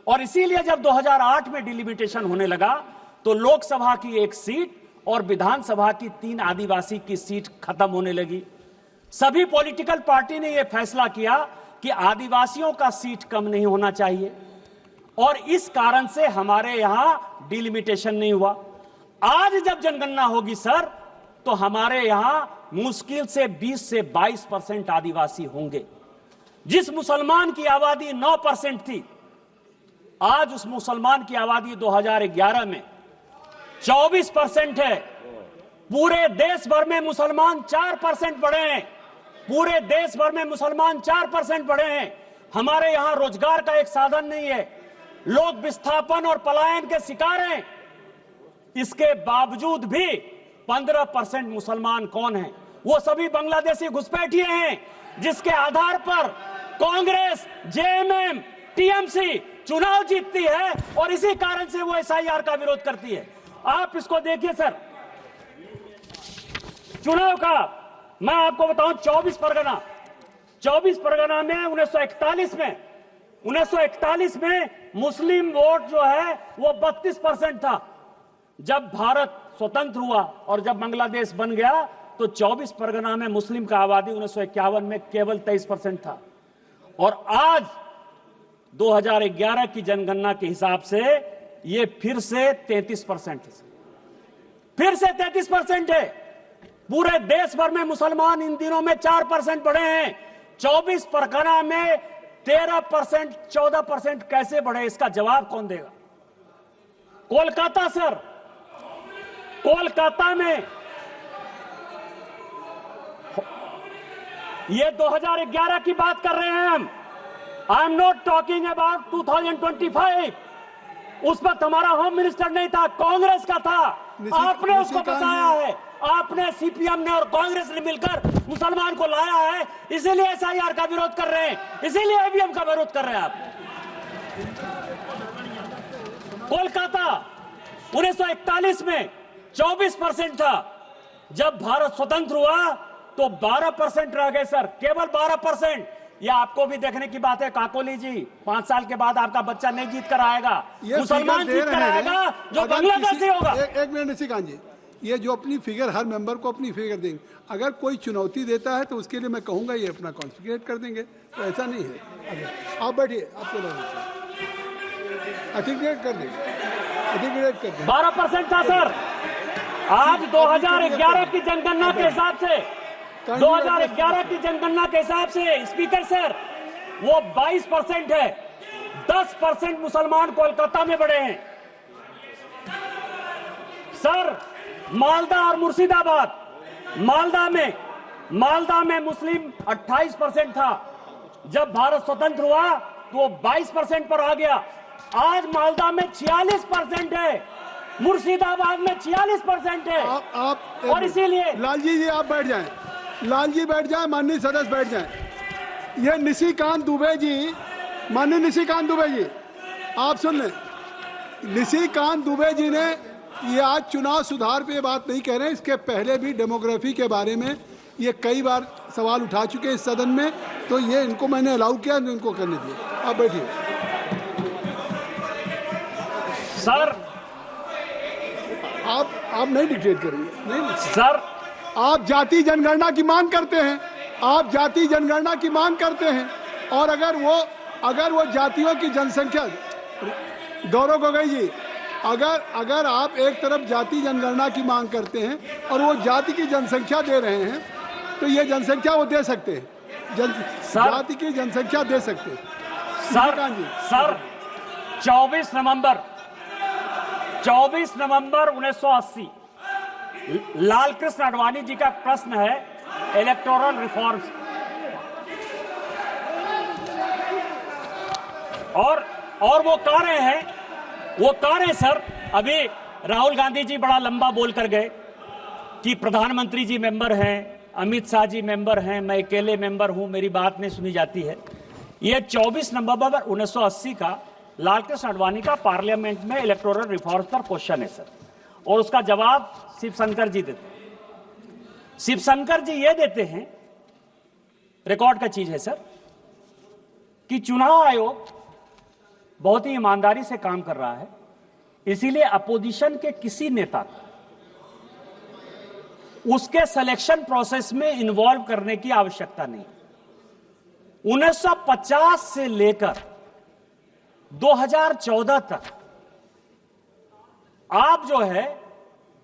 और इसीलिए जब 2008 में डिलिमिटेशन होने लगा तो लोकसभा की 1 सीट और विधानसभा की 3 आदिवासी की सीट खत्म होने लगी। सभी पॉलिटिकल पार्टी ने यह फैसला किया कि आदिवासियों का सीट कम नहीं होना चाहिए, और इस कारण से हमारे यहां डिलिमिटेशन नहीं हुआ। आज जब जनगणना होगी सर, तो हमारे यहां मुश्किल से 20 से 22% आदिवासी होंगे। जिस मुसलमान की आबादी 9% थी, आज उस मुसलमान की आबादी 2011 में 24% है। पूरे देश भर में मुसलमान 4% बढ़े हैं, पूरे देश भर में मुसलमान 4% बढ़े हैं। हमारे यहां रोजगार का एक साधन नहीं है, लोग विस्थापन और पलायन के शिकार हैं। इसके बावजूद भी 15% मुसलमान कौन हैं? वो सभी बांग्लादेशी घुसपैठिए हैं, जिसके आधार पर कांग्रेस, जेएमएम, टीएमसी चुनाव जीतती है, और इसी कारण से वो एसआईआर का विरोध करती है। आप इसको देखिए सर, चुनाव का मैं आपको बताऊं, 24 परगना 24 परगना में 1941 में मुस्लिम वोट जो है वो 32% था। जब भारत स्वतंत्र हुआ और जब बांग्लादेश बन गया तो 24 परगना में मुस्लिम का आबादी 1951 में केवल 23% था। और आज 2011 की जनगणना के हिसाब से ये फिर से 33% है। फिर से 33% है। पूरे देश भर में मुसलमान इन दिनों में 4% बढ़े हैं। 24 परगना में 13%, 14% कैसे बढ़े, इसका जवाब कौन देगा? कोलकाता सर, कोलकाता में ये 2011 की बात कर रहे हैं हम। I am not talking about 2025। उस वक्त हमारा होम मिनिस्टर नहीं था, कांग्रेस का था। आपने उसको बचाया है, आपने, सीपीएम ने और कांग्रेस ने मिलकर मुसलमान को लाया है। इसीलिए एसआईआर का विरोध कर रहे हैं, इसीलिए ईवीएम का विरोध कर रहे हैं आप। कोलकाता 1941 में 24% था। जब भारत स्वतंत्र हुआ तो 12% रह गए सर, केवल 12%। यह आपको भी देखने की बात है काकोली जी, 5 साल के बाद आपका बच्चा नहीं जीत कर आएगा, मुसलमान जीत कर आएगा जो बांग्लादेशी होगा। एक मिनट निशिकांत जी, ये जो अपनी फिगर, हर मेंबर को अपनी फिगर देंगे, अगर कोई चुनौती देता है तो उसके लिए मैं कहूंगा ये अपना कॉन्फिगरेट कर देंगे, तो ऐसा नहीं है। आप बैठिए, आपको अर्टिकुलेट कर देंगे, अर्टिकुलेट कर देंगे। 12% था सर। आज 2011 की जनगणना के हिसाब से, 2011 की जनगणना के हिसाब से स्पीकर सर वो 22% है। 10% मुसलमान कोलकाता में बढ़े हैं सर। मालदा और मुर्शिदाबाद, मालदा में मुस्लिम 28% था। जब भारत स्वतंत्र हुआ तो वो 22% पर आ गया। आज मालदा में 46% है, मुर्शिदाबाद में 46% है। आप और इसीलिए लालजी जी आप बैठ जाएं, लालजी बैठ जाएं, माननीय सदस्य बैठ जाएं। ये निशिकांत दुबे जी, माननीय निशिकांत दुबे जी आप सुन लें। निशिकांत दुबे जी ने ये आज चुनाव सुधार पे बात नहीं कह रहे हैं, इसके पहले भी डेमोग्राफी के बारे में ये कई बार सवाल उठा चुके हैं इस सदन में, तो ये इनको मैंने अलाउ किया, इनको करने दिए। आप बैठिए सर। आप नहीं डिक्टेट करेंगे, नहीं सर। आप जाति जनगणना की मांग करते हैं, आप जाति जनगणना की मांग करते हैं, और अगर वो जातियों की जनसंख्या, गौरव गोगोई जी, अगर आप एक तरफ जाति जनगणना की मांग करते हैं और वो जाति की जनसंख्या दे रहे हैं, तो ये जनसंख्या वो दे सकते हैं, जाति की जनसंख्या दे सकते हैं। सर 24 नवंबर 1980 लाल कृष्ण आडवाणी जी का प्रश्न है इलेक्टोरल रिफॉर्म्स, और वो कह रहे हैं सर, अभी राहुल गांधी जी बड़ा लंबा बोल कर गए कि प्रधानमंत्री जी मेंबर हैं, अमित शाह जी मेंबर हैं, मैं अकेले मेंबर हूं, मेरी बात नहीं सुनी जाती है। ये 24 नवंबर 1980 का लाल कृष्ण आडवाणी का पार्लियामेंट में इलेक्टोरल रिफॉर्म्स पर क्वेश्चन है सर, और उसका जवाब शिवशंकर जी देते हैं। शिवशंकर जी ये देते हैं, रिकॉर्ड का चीज है सर, कि चुनाव आयोग बहुत ही ईमानदारी से काम कर रहा है, इसीलिए अपोजिशन के किसी नेता को उसके सिलेक्शन प्रोसेस में इन्वॉल्व करने की आवश्यकता नहीं। 1950 से लेकर 2014 तक आप जो है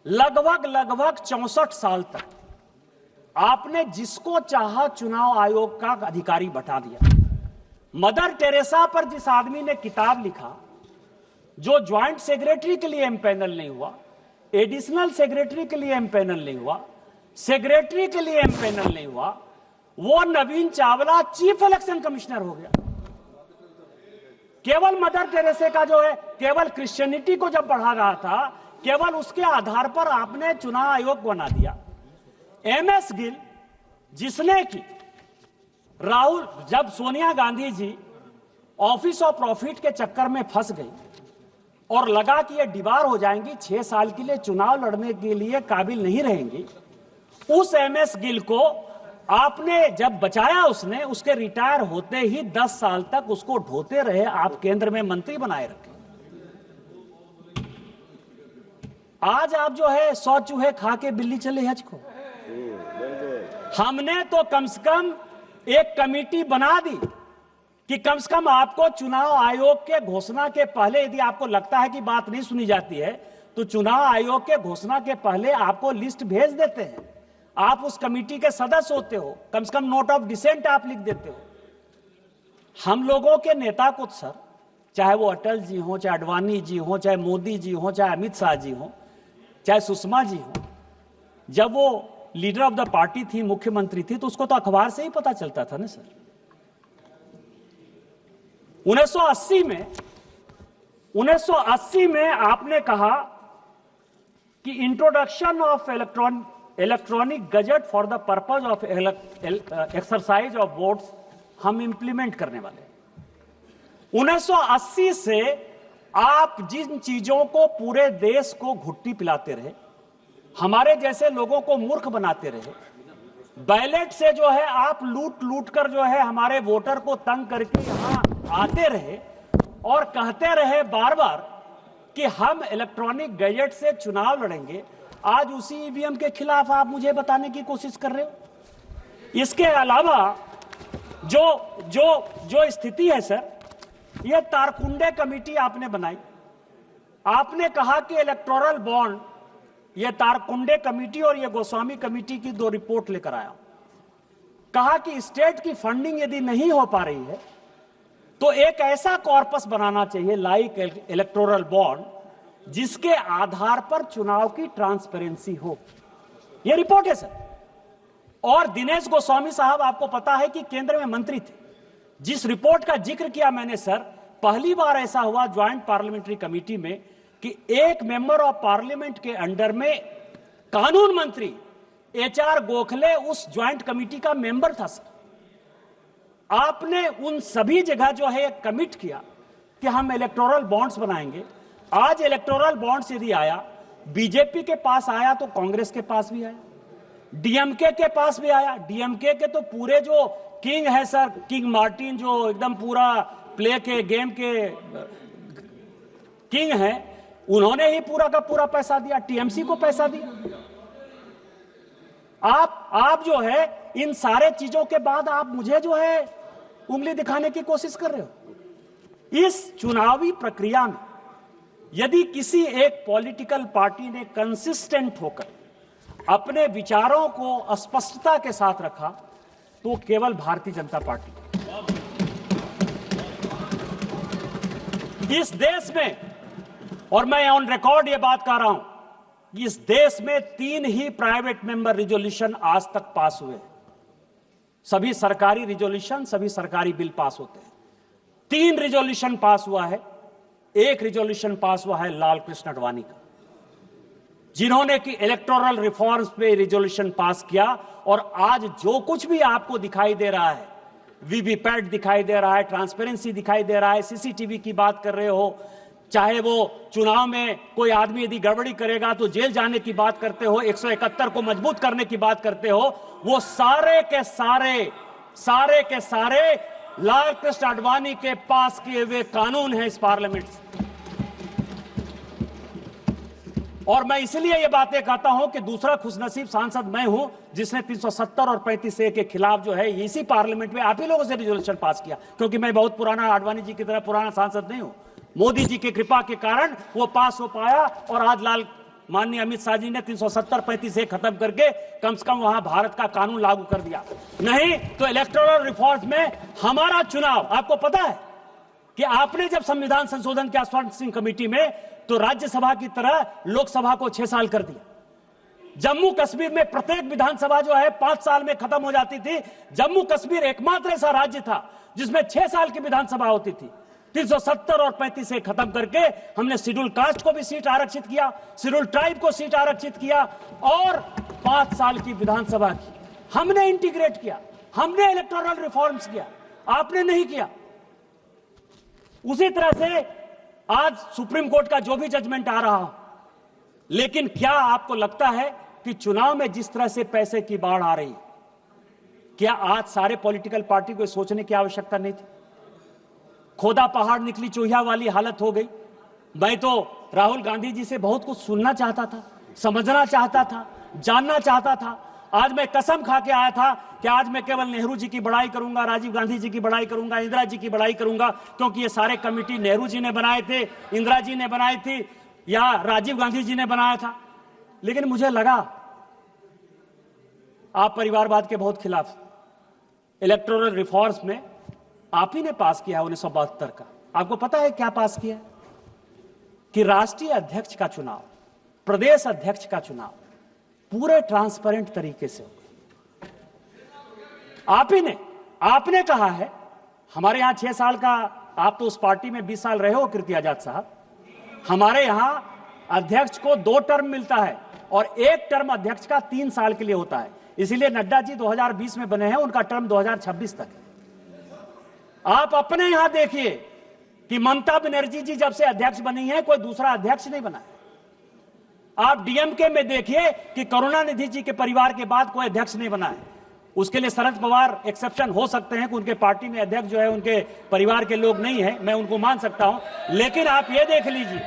लगभग 64 साल तक आपने जिसको चाहा चुनाव आयोग का अधिकारी बैठा दिया। मदर टेरेसा पर जिस आदमी ने किताब लिखा, जो ज्वाइंट सेक्रेटरी के लिए एमपैनल नहीं हुआ, एडिशनल सेक्रेटरी के लिए एमपैनल नहीं हुआ, सेक्रेटरी के लिए एमपैनल नहीं हुआ, वो नवीन चावला चीफ इलेक्शन कमिश्नर हो गया। केवल मदर टेरेसा का जो है, केवल क्रिश्चियनिटी को जब बढ़ा रहा था, केवल उसके आधार पर आपने चुनाव आयोग बना दिया। एमएस गिल, जिसने की राहुल, जब Sonia Gandhi ji office of profit के चक्कर में फंस गई और लगा कि ये दीवार हो जाएंगी, 6 साल के लिए चुनाव लड़ने के लिए काबिल नहीं रहेंगी, उस एमएस गिल को आपने जब बचाया, उसने उसके रिटायर होते ही 10 साल तक उसको ढोते रहे, आप केंद्र में मंत्री बनाए रखे। आज आप जो है 100 चूहे खा के बिल्ली चले हज को। हमने तो कम से कम एक कमेटी बना दी कि कम से कम आपको चुनाव आयोग के घोषणा के पहले, यदि आपको लगता है कि बात नहीं सुनी जाती है, तो चुनाव आयोग के घोषणा के पहले आपको लिस्ट भेज देते हैं। आप उस कमेटी के सदस्य होते हो, कम से कम नोट ऑफ डिसेंट आप लिख देते हो। हम लोगों के नेता को सर, चाहे वो अटल जी हो, चाहे अडवाणी जी हो, चाहे मोदी जी हो, चाहे अमित शाह जी हो, चाहे सुषमा जी हो, जब वो लीडर ऑफ द पार्टी थी, मुख्यमंत्री थी, तो उसको तो अखबार से ही पता चलता था ना सर। 1980 में आपने कहा कि introduction of electronic gadget for the purpose of exercise of votes हम इंप्लीमेंट करने वाले हैं। 1980 से आप जिन चीजों को पूरे देश को घुट्टी पिलाते रहे, हमारे जैसे लोगों को मूर्ख बनाते रहे, बैलेट से जो है आप लूट कर जो है हमारे वोटर को तंग करके यहां आते रहे और कहते रहे बार बार कि हम इलेक्ट्रॉनिक गैजेट से चुनाव लड़ेंगे, आज उसी ईवीएम के खिलाफ आप मुझे बताने की कोशिश कर रहे हो। इसके अलावा जो स्थिति है सर, यह तारकुंडे कमेटी आपने बनाई। आपने कहा कि इलेक्टोरल बॉन्ड, यह तारकुंडे कमेटी और यह गोस्वामी कमेटी की 2 रिपोर्ट लेकर आया। कहा कि स्टेट की फंडिंग यदि नहीं हो पा रही है तो एक ऐसा कॉर्पस बनाना चाहिए लाइक इलेक्टोरल बॉन्ड, जिसके आधार पर चुनाव की ट्रांसपेरेंसी हो। यह रिपोर्ट है सर। और दिनेश गोस्वामी साहब, आपको पता है कि केंद्र में मंत्री थे। जिस रिपोर्ट का जिक्र किया मैंने सर, पहली बार ऐसा हुआ ज्वाइंट पार्लियामेंट्री कमेटी में कि एक मेंबर ऑफ पार्लियामेंट के अंडर में कानून मंत्री HR गोखले उस ज्वाइंट कमेटी का मेंबर था सर। आपने उन सभी जगह जो है कमिट किया कि हम इलेक्टोरल बॉन्ड्स बनाएंगे। आज इलेक्टोरल बॉन्ड्स यदि आया, बीजेपी के पास आया तो कांग्रेस के पास भी आया, डीएमके के पास भी आया। डीएमके के तो पूरे जो किंग है सर, किंग मार्टिन, जो एकदम पूरा प्ले के गेम के किंग है, उन्होंने ही पूरा का पूरा पैसा दिया, टीएमसी को पैसा दिया। आप जो है इन सारे चीजों के बाद आप मुझे जो है उंगली दिखाने की कोशिश कर रहे हो। इस चुनावी प्रक्रिया में यदि किसी एक पॉलिटिकल पार्टी ने कंसिस्टेंट होकर अपने विचारों को स्पष्टता के साथ रखा तो केवल भारतीय जनता पार्टी। इस देश में, और मैं ऑन रिकॉर्ड ये बात कह रहा हूं, इस देश में 3 ही प्राइवेट मेंबर रिजोल्यूशन आज तक पास हुए। सभी सरकारी रिजोल्यूशन, सभी सरकारी बिल पास होते हैं। 3 रिजोल्यूशन पास हुआ है। एक रिजोल्यूशन पास हुआ है लाल कृष्ण आडवाणी का, जिन्होंने कि इलेक्टोरल रिफॉर्म्स पे रिजोल्यूशन पास किया। और आज जो कुछ भी आपको दिखाई दे रहा है, वीवीपैट दिखाई दे रहा है, ट्रांसपेरेंसी दिखाई दे रहा है, सीसीटीवी की बात कर रहे हो, चाहे वो चुनाव में कोई आदमी यदि गड़बड़ी करेगा तो जेल जाने की बात करते हो, 171 को मजबूत करने की बात करते हो, वो सारे के सारे लाल कृष्ण आडवाणी के पास किए हुए कानून हैं इस पार्लियामेंट से। और मैं इसलिए ये बातें कहता हूं कि दूसरा खुशनसीब सांसद मैं हूं जिसने 370 और 35A के खिलाफ जो है इसी पार्लियामेंट में आप ही लोगों से रिजोल्यूशन पास किया, क्योंकि मैं बहुत पुराना आडवाणी जी की तरह पुराना सांसद नहीं हूं। मोदी जी की कृपा के कारण वो पास हो पाया और आज माननीय अमित शाह जी ने 370-35A खत्म करके कम से कम वहां भारत का कानून लागू कर दिया। नहीं तो इलेक्टोरल रिफॉर्म्स में हमारा चुनाव, आपको पता है कि आपने जब संविधान संशोधन की आश्वासन कमेटी में, तो राज्यसभा की तरह लोकसभा को 6 साल कर दिया। जम्मू कश्मीर में प्रत्येक विधानसभा जो है 5 साल में खत्म हो जाती थी। जम्मू कश्मीर एकमात्र ऐसा राज्य था जिसमें 6 साल की विधानसभा होती थी। 370 और 35A खत्म करके हमने शेड्यूल कास्ट को भी सीट आरक्षित किया, शेड्यूल ट्राइब को सीट आरक्षित किया और 5 साल की विधानसभा की हमने इंटीग्रेट किया। हमने इलेक्टोरल रिफॉर्म्स किया, आपने नहीं किया। उसी तरह से आज सुप्रीम कोर्ट का जो भी जजमेंट आ रहा हो, लेकिन क्या आपको लगता है कि चुनाव में जिस तरह से पैसे की बाढ़ आ रही है, क्या आज सारे पॉलिटिकल पार्टी को सोचने की आवश्यकता नहीं थी? खोदा पहाड़ निकली चूहिया वाली हालत हो गई। मैं तो राहुल गांधी जी से बहुत कुछ सुनना चाहता था, समझना चाहता था, जानना चाहता था। आज मैं कसम खा के आया था कि आज मैं केवल नेहरू जी की बड़ाई करूंगा, राजीव गांधी जी की बड़ाई करूंगा, इंदिरा जी की बड़ाई करूंगा, क्योंकि ये सारे कमेटी नेहरू जी ने बनाए थे, इंदिरा जी ने बनाई थी या राजीव गांधी जी ने बनाया था। लेकिन मुझे लगा आप परिवारवाद के बहुत खिलाफ। इलेक्टोरल रिफॉर्म्स में आप ही ने पास किया 1972 का। आपको पता है क्या पास किया? कि राष्ट्रीय अध्यक्ष का चुनाव, प्रदेश अध्यक्ष का चुनाव पूरे ट्रांसपेरेंट तरीके से हो। आप ही ने, आपने कहा है, हमारे यहां 6 साल का, आप तो उस पार्टी में 20 साल रहे हो कीर्ति आजाद साहब, हमारे यहां अध्यक्ष को 2 टर्म मिलता है और 1 टर्म अध्यक्ष का 3 साल के लिए होता है। इसीलिए नड्डा जी 2020 में बने हैं, उनका टर्म 2026 तक है। आप अपने यहां देखिए कि ममता बनर्जी जी जब से अध्यक्ष बनी है, कोई दूसरा अध्यक्ष नहीं बना। आप डीएमके में देखिए कि करुणानिधि जी के परिवार के बाद कोई अध्यक्ष नहीं बना है। उसके लिए शरद पवार एक्सेप्शन हो सकते हैं कि उनके पार्टी में अध्यक्ष जो है उनके परिवार के लोग नहीं है, मैं उनको मान सकता हूं। लेकिन आप ये देख लीजिए,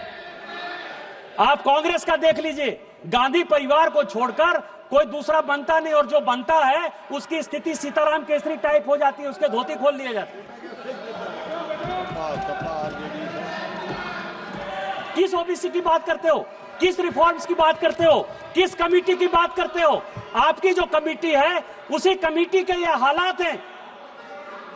आप कांग्रेस का देख लीजिए, गांधी परिवार को छोड़कर कोई दूसरा बनता नहीं, और जो बनता है उसकी स्थिति सीताराम केसरी टाइप हो जाती है, उसके धोती खोल दिए जाते हैं। किस ओबीसी की बात करते हो? किस रिफॉर्म्स की बात करते हो? किस कमेटी की बात करते हो? आपकी जो कमेटी है उसी कमेटी के ये हालात हैं,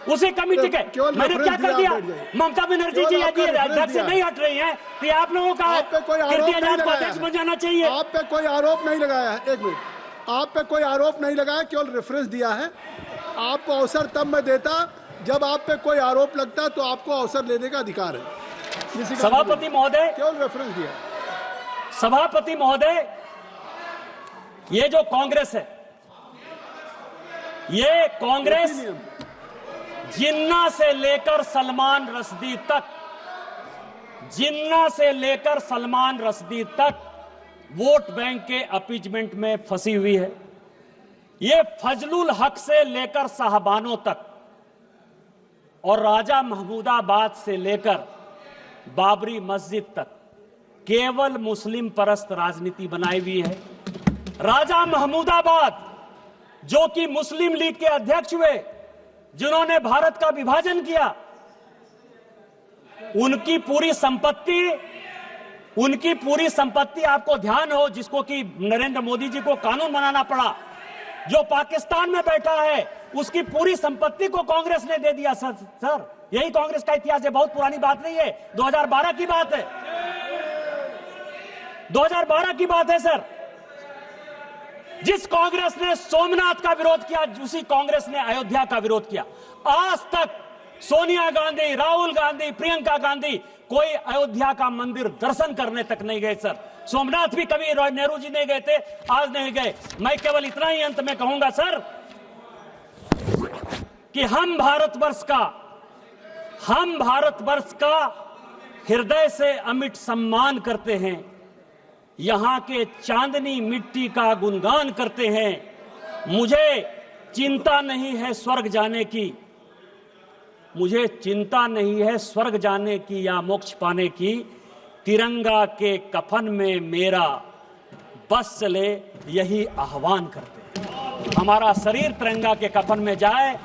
उसी कमेटी के। मैंने क्या कर दिया? ममता बनर्जी जी यदि अध्यक्ष से नहीं हट रही हैं तो आप लोगों का कीर्ति आजाद को अध्यक्ष बन जाना चाहिए। आप पे कोई आरोप नहीं लगाया है, एक मिनट, आप पे कोई आरोप नहीं लगाया, केवल रेफरेंस दिया है। आपको अवसर तब मैं देता जब आप पे कोई आरोप लगता, तो आपको अवसर लेने का अधिकार है। सभापति महोदय, केवल रेफरेंस दिया। सभापति महोदय, ये जो कांग्रेस है, ये कांग्रेस जिन्ना से लेकर सलमान रश्दी तक, जिन्ना से लेकर सलमान रश्दी तक वोट बैंक के अपीजमेंट में फंसी हुई है। ये फजलुल हक से लेकर साहबानों तक और राजा महमूदाबाद से लेकर बाबरी मस्जिद तक केवल मुस्लिम परस्त राजनीति बनाई हुई है। राजा महमूदाबाद जो कि मुस्लिम लीग के अध्यक्ष हुए, जिन्होंने भारत का विभाजन किया, उनकी पूरी संपत्ति आपको ध्यान हो, जिसको कि नरेंद्र मोदी जी को कानून बनाना पड़ा, जो पाकिस्तान में बैठा है, उसकी पूरी संपत्ति को कांग्रेस ने दे दिया। सर यही कांग्रेस का इतिहास है, बहुत पुरानी बात नहीं है, 2012 की बात है, 2012 की बात है सर। जिस कांग्रेस ने सोमनाथ का विरोध किया, उसी कांग्रेस ने अयोध्या का विरोध किया। आज तक सोनिया गांधी, राहुल गांधी, प्रियंका गांधी कोई अयोध्या का मंदिर दर्शन करने तक नहीं गए सर। सोमनाथ भी कभी नेहरू जी नहीं गए थे, आज नहीं गए। मैं केवल इतना ही अंत में कहूंगा सर कि हम भारतवर्ष का हृदय से अमिट सम्मान करते हैं, यहां के चांदनी मिट्टी का गुणगान करते हैं। मुझे चिंता नहीं है स्वर्ग जाने की, मुझे चिंता नहीं है स्वर्ग जाने की या मोक्ष पाने की, तिरंगा के कफन में मेरा बस चले, यही आह्वान करते हैं। हमारा शरीर तिरंगा के कफन में जाए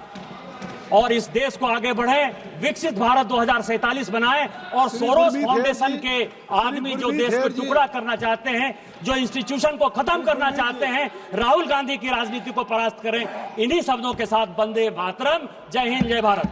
और इस देश को आगे बढ़े, विकसित भारत 2047 बनाए, और सोरोस फाउंडेशन के आदमी जो देश को टुकड़ा करना चाहते हैं, जो इंस्टीट्यूशन को खत्म करना चाहते हैं, राहुल गांधी की राजनीति को परास्त करें। इन्हीं शब्दों के साथ वंदे मातरम। जय हिंद, जय भारत।